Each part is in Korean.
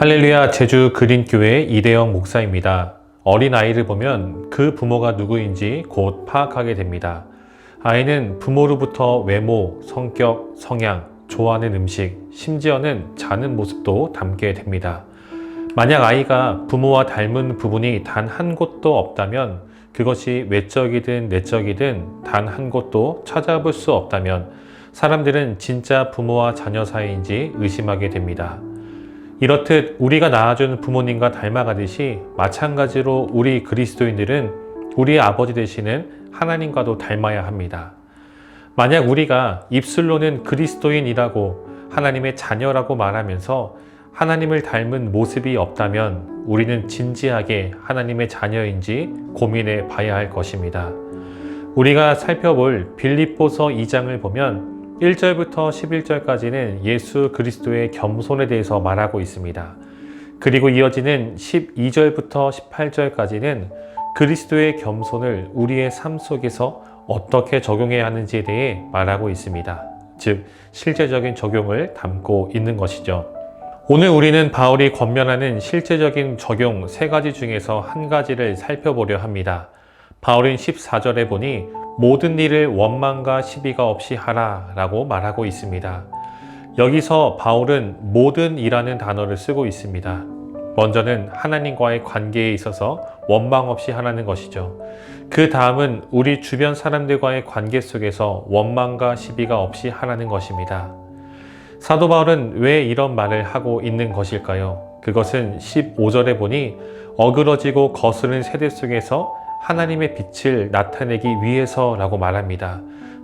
할렐루야, 제주 그린교회 이대영 목사입니다. 어린아이를 보면 그 부모가 누구인지 곧 파악하게 됩니다. 아이는 부모로부터 외모, 성격, 성향, 좋아하는 음식, 심지어는 자는 모습도 담게 됩니다. 만약 아이가 부모와 닮은 부분이 단 한 곳도 없다면, 그것이 외적이든 내적이든 단 한 곳도 찾아볼 수 없다면 사람들은 진짜 부모와 자녀 사이인지 의심하게 됩니다. 이렇듯 우리가 낳아준 부모님과 닮아가듯이 마찬가지로 우리 그리스도인들은 우리의 아버지 되시는 하나님과도 닮아야 합니다. 만약 우리가 입술로는 그리스도인이라고 하나님의 자녀라고 말하면서 하나님을 닮은 모습이 없다면 우리는 진지하게 하나님의 자녀인지 고민해 봐야 할 것입니다. 우리가 살펴볼 빌립보서 2장을 보면 1절부터 11절까지는 예수 그리스도의 겸손에 대해서 말하고 있습니다. 그리고 이어지는 12절부터 18절까지는 그리스도의 겸손을 우리의 삶 속에서 어떻게 적용해야 하는지에 대해 말하고 있습니다. 즉, 실제적인 적용을 담고 있는 것이죠. 오늘 우리는 바울이 권면하는 실제적인 적용 3가지 중에서 한 가지를 살펴보려 합니다. 바울은 14절에 보니 모든 일을 원망과 시비가 없이 하라 라고 말하고 있습니다. 여기서 바울은 모든 이라는 단어를 쓰고 있습니다. 먼저는 하나님과의 관계에 있어서 원망 없이 하라는 것이죠. 그 다음은 우리 주변 사람들과의 관계 속에서 원망과 시비가 없이 하라는 것입니다. 사도 바울은 왜 이런 말을 하고 있는 것일까요? 그것은 15절에 보니 어그러지고 거스른 세대 속에서 하나님의 빛을 나타내기 위해서라고 말합니다.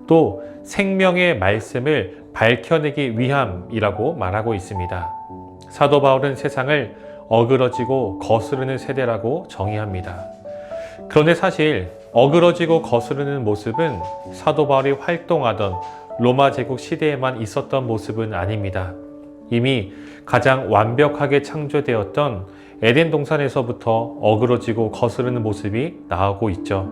또 생명의 말씀을 밝혀내기 위함이라고 말하고 있습니다. 사도 바울은 세상을 어그러지고 거스르는 세대라고 정의합니다. 그런데 사실 어그러지고 거스르는 모습은 사도 바울이 활동하던 로마 제국 시대에만 있었던 모습은 아닙니다. 이미 가장 완벽하게 창조되었던 에덴 동산에서부터 어그러지고 거스르는 모습이 나오고 있죠.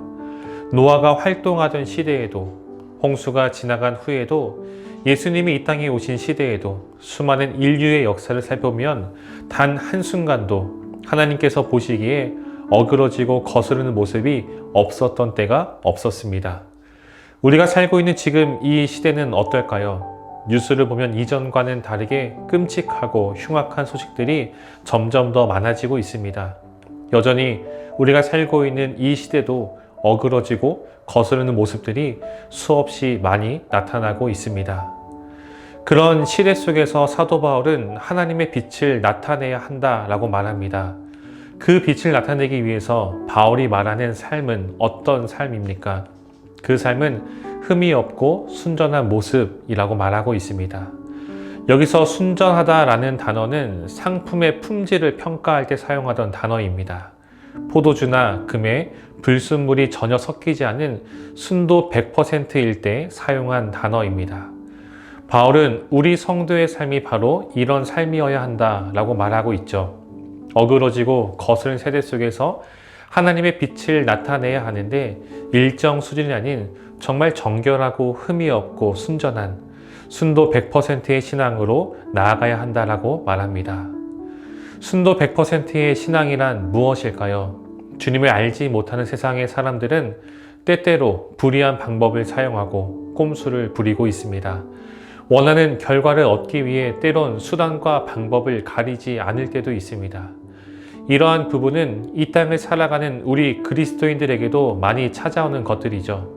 노아가 활동하던 시대에도, 홍수가 지나간 후에도, 예수님이 이 땅에 오신 시대에도 수많은 인류의 역사를 살펴보면 단 한순간도 하나님께서 보시기에 어그러지고 거스르는 모습이 없었던 때가 없었습니다. 우리가 살고 있는 지금 이 시대는 어떨까요? 뉴스를 보면 이전과는 다르게 끔찍하고 흉악한 소식들이 점점 더 많아지고 있습니다. 여전히 우리가 살고 있는 이 시대도 어그러지고 거스르는 모습들이 수없이 많이 나타나고 있습니다. 그런 시대 속에서 사도 바울은 하나님의 빛을 나타내야 한다라고 말합니다. 그 빛을 나타내기 위해서 바울이 말하는 삶은 어떤 삶입니까? 그 삶은 흠이 없고 순전한 모습이라고 말하고 있습니다. 여기서 순전하다라는 단어는 상품의 품질을 평가할 때 사용하던 단어입니다. 포도주나 금에 불순물이 전혀 섞이지 않은 순도 100%일 때 사용한 단어입니다. 바울은 우리 성도의 삶이 바로 이런 삶이어야 한다라고 말하고 있죠. 어그러지고 거스른 세대 속에서 하나님의 빛을 나타내야 하는데 일정 수준이 아닌 정말 정결하고 흠이 없고 순전한 순도 100%의 신앙으로 나아가야 한다라고 말합니다. 순도 100%의 신앙이란 무엇일까요? 주님을 알지 못하는 세상의 사람들은 때때로 불의한 방법을 사용하고 꼼수를 부리고 있습니다. 원하는 결과를 얻기 위해 때론 수단과 방법을 가리지 않을 때도 있습니다. 이러한 부분은 이 땅을 살아가는 우리 그리스도인들에게도 많이 찾아오는 것들이죠.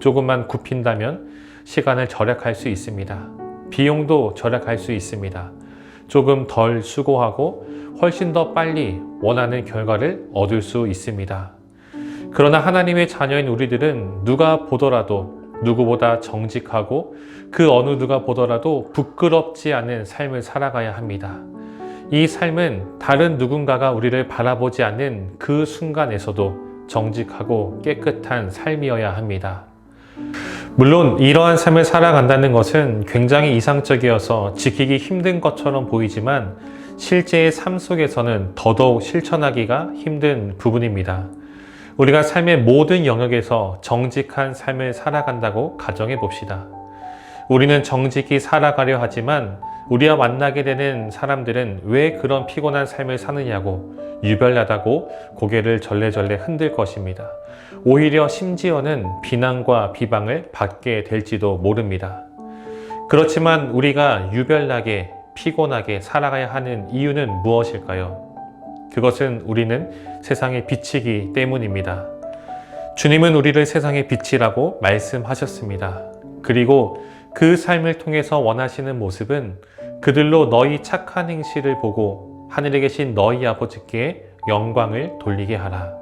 조금만 굽힌다면 시간을 절약할 수 있습니다. 비용도 절약할 수 있습니다. 조금 덜 수고하고 훨씬 더 빨리 원하는 결과를 얻을 수 있습니다. 그러나 하나님의 자녀인 우리들은 누가 보더라도 누구보다 정직하고 그 어느 누가 보더라도 부끄럽지 않은 삶을 살아가야 합니다. 이 삶은 다른 누군가가 우리를 바라보지 않는 그 순간에서도 정직하고 깨끗한 삶이어야 합니다. 물론 이러한 삶을 살아간다는 것은 굉장히 이상적이어서 지키기 힘든 것처럼 보이지만 실제의 삶 속에서는 더더욱 실천하기가 힘든 부분입니다. 우리가 삶의 모든 영역에서 정직한 삶을 살아간다고 가정해 봅시다. 우리는 정직히 살아가려 하지만 우리와 만나게 되는 사람들은 왜 그런 피곤한 삶을 사느냐고 유별나다고 고개를 절레절레 흔들 것입니다. 오히려 심지어는 비난과 비방을 받게 될지도 모릅니다. 그렇지만 우리가 유별나게 피곤하게 살아가야 하는 이유는 무엇일까요? 그것은 우리는 세상의 빛이기 때문입니다. 주님은 우리를 세상의 빛이라고 말씀하셨습니다. 그리고 그 삶을 통해서 원하시는 모습은 그들로 너희 착한 행실을 보고 하늘에 계신 너희 아버지께 영광을 돌리게 하라.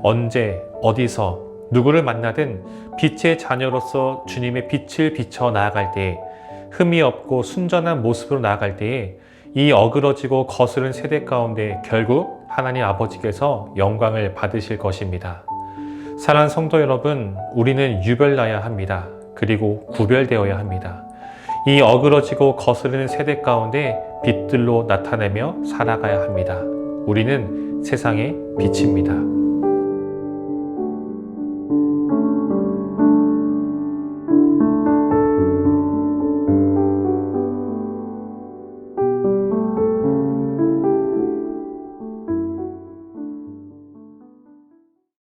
언제 어디서 누구를 만나든 빛의 자녀로서 주님의 빛을 비춰 나아갈 때에 흠이 없고 순전한 모습으로 나아갈 때에 이 어그러지고 거스른 세대 가운데 결국 하나님 아버지께서 영광을 받으실 것입니다. 사랑하는 성도 여러분, 우리는 유별나야 합니다. 그리고 구별되어야 합니다. 이 어그러지고 거스르는 세대 가운데 빛들로 나타내며 살아가야 합니다. 우리는 세상의 빛입니다.